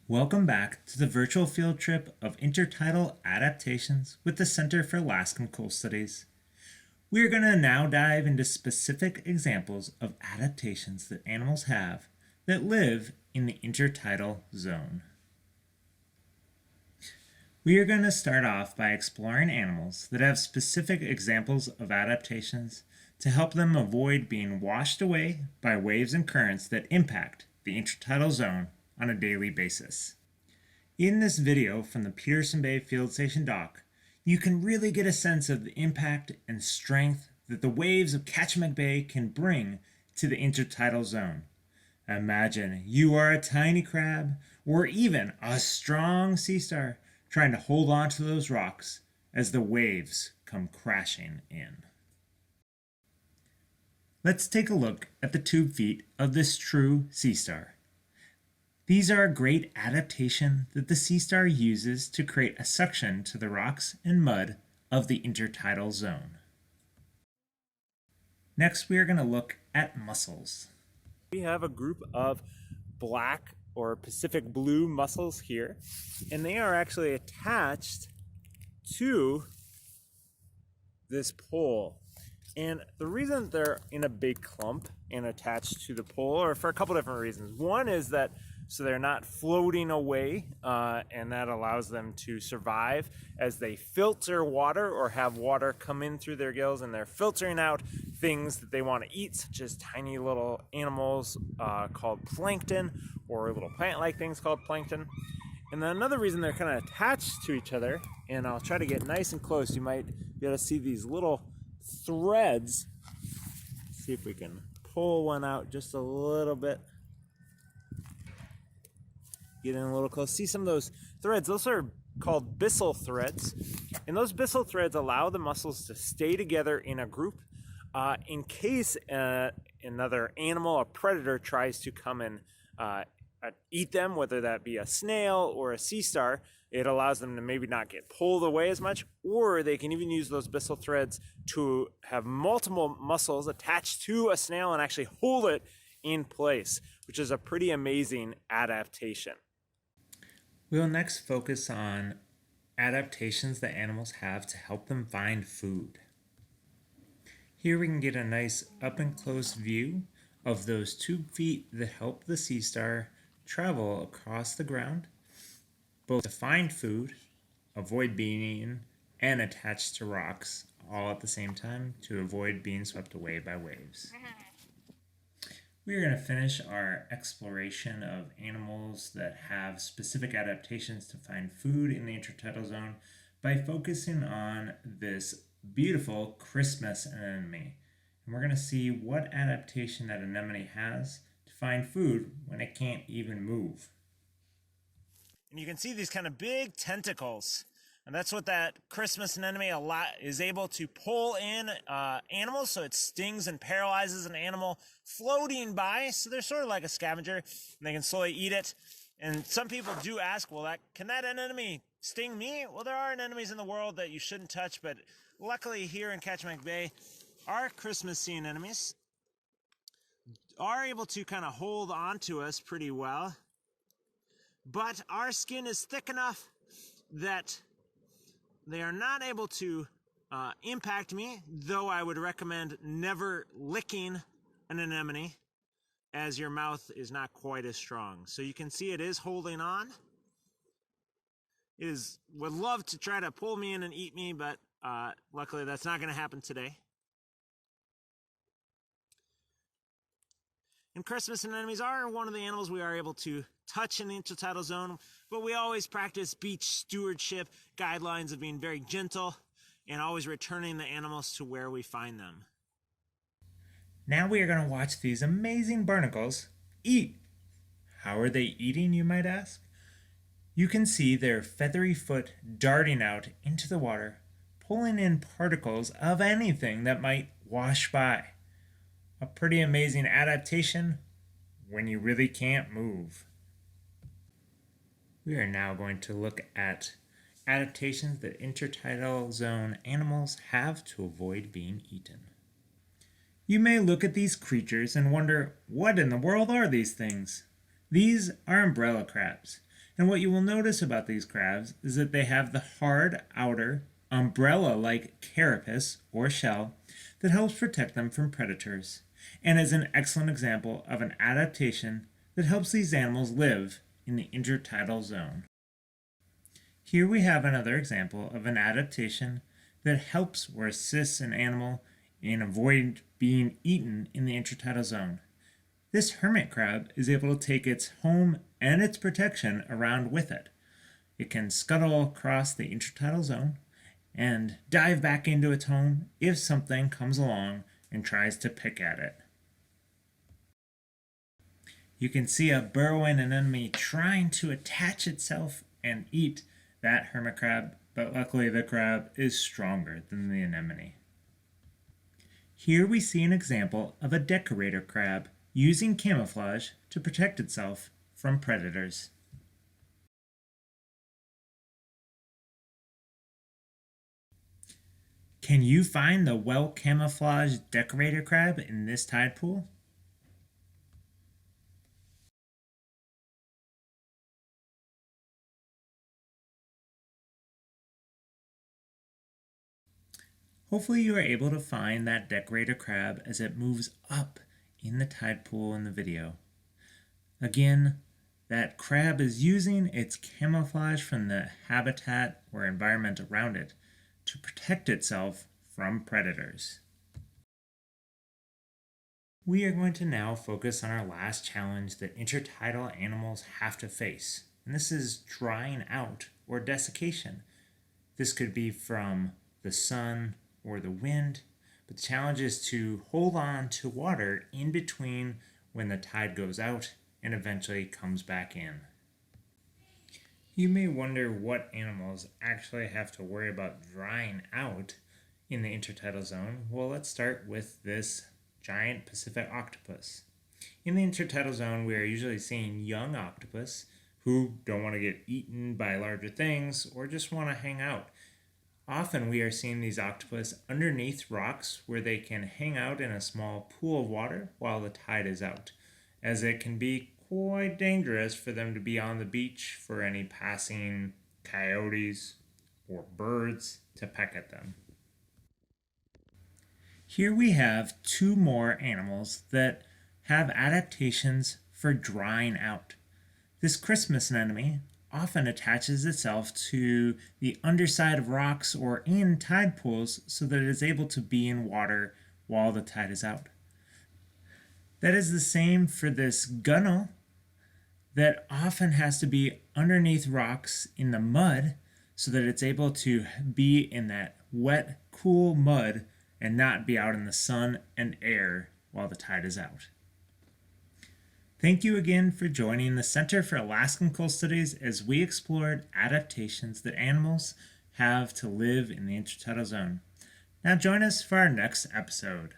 Welcome back to the virtual field trip of Intertidal Adaptations with the Center for Alaskan Coal Studies. We are going to now dive into specific examples of adaptations that animals have that live in the intertidal zone. We are going to start off by exploring animals that have specific examples of adaptations to help them avoid being washed away by waves and currents that impact the intertidal zone on a daily basis. In this video from the Peterson Bay Field Station dock, you can really get a sense of the impact and strength that the waves of Kachemak Bay can bring to the intertidal zone. Imagine you are a tiny crab or even a strong sea star trying to hold on to those rocks as the waves come crashing in. Let's take a look at the tube feet of this true sea star. These are a great adaptation that the sea star uses to create a suction to the rocks and mud of the intertidal zone. Next, we are going to look at mussels. We have a group of black or Pacific blue mussels here, and they are actually attached to this pole. And the reason they're in a big clump and attached to the pole are for a couple different reasons. One is that so they're not floating away, and that allows them to survive as they filter water or have water come in through their gills, and they're filtering out things that they want to eat, such as tiny little animals called plankton, or little plant-like things called plankton. And then another reason they're kind of attached to each other, and I'll try to get nice and close, you might be able to see these little threads. Let's see if we can pull one out just a little bit. Get in a little close. See some of those threads. Those are called byssal threads. And those byssal threads allow the mussels to stay together in a group in case another animal, a predator, tries to come and eat them, whether that be a snail or a sea star. It allows them to maybe not get pulled away as much, or they can even use those byssal threads to have multiple mussels attached to a snail and actually hold it in place, which is a pretty amazing adaptation. We'll next focus on adaptations that animals have to help them find food. Here we can get a nice up and close view of those tube feet that help the sea star travel across the ground, both to find food, avoid being eaten, and attached to rocks, all at the same time to avoid being swept away by waves. We are going to finish our exploration of animals that have specific adaptations to find food in the intertidal zone by focusing on this beautiful Christmas anemone. And we're going to see what adaptation that anemone has to find food when it can't even move. And you can see these kind of big tentacles. And that's what that Christmas anemone is able to pull in animals, so it stings and paralyzes an animal floating by. So they're sort of like a scavenger, and they can slowly eat it. And some people do ask, well, can that anemone sting me? Well, there are anemones in the world that you shouldn't touch, but luckily here in Kachemak Bay, our Christmas sea anemones are able to kind of hold on to us pretty well. But our skin is thick enough that they are not able to impact me, though I would recommend never licking an anemone, as your mouth is not quite as strong. So you can see it is holding on. It would love to try to pull me in and eat me, but luckily that's not going to happen today. And Christmas anemones are one of the animals we are able to touch in the intertidal zone, but we always practice beach stewardship guidelines of being very gentle and always returning the animals to where we find them. Now we are going to watch these amazing barnacles eat. How are they eating, you might ask? You can see their feathery foot darting out into the water, pulling in particles of anything that might wash by. A pretty amazing adaptation when you really can't move. We are now going to look at adaptations that intertidal zone animals have to avoid being eaten. You may look at these creatures and wonder, what in the world are these things? These are umbrella crabs. And what you will notice about these crabs is that they have the hard outer umbrella-like carapace or shell that helps protect them from predators, and is an excellent example of an adaptation that helps these animals live in the intertidal zone. Here we have another example of an adaptation that helps or assists an animal in avoid being eaten in the intertidal zone. This hermit crab is able to take its home and its protection around with it. It can scuttle across the intertidal zone and dive back into its home if something comes along and tries to pick at it. You can see a burrowing anemone trying to attach itself and eat that hermit crab, but luckily the crab is stronger than the anemone. Here we see an example of a decorator crab using camouflage to protect itself from predators. Can you find the well-camouflaged decorator crab in this tide pool? Hopefully you are able to find that decorator crab as it moves up in the tide pool in the video. Again, that crab is using its camouflage from the habitat or environment around it to protect itself from predators. We are going to now focus on our last challenge that intertidal animals have to face, and this is drying out or desiccation. This could be from the sun or the wind, but the challenge is to hold on to water in between when the tide goes out and eventually comes back in. You may wonder what animals actually have to worry about drying out in the intertidal zone. Well, let's start with this giant Pacific octopus. In the intertidal zone, we are usually seeing young octopus who don't want to get eaten by larger things or just want to hang out. Often we are seeing these octopus underneath rocks where they can hang out in a small pool of water while the tide is out, as it can be quite dangerous for them to be on the beach for any passing coyotes or birds to peck at them. Here we have two more animals that have adaptations for drying out. This Christmas anemone often attaches itself to the underside of rocks or in tide pools so that it is able to be in water while the tide is out. That is the same for this gunnel that often has to be underneath rocks in the mud so that it's able to be in that wet, cool mud and not be out in the sun and air while the tide is out. Thank you again for joining the Center for Alaskan Coast Studies as we explored adaptations that animals have to live in the intertidal zone. Now join us for our next episode.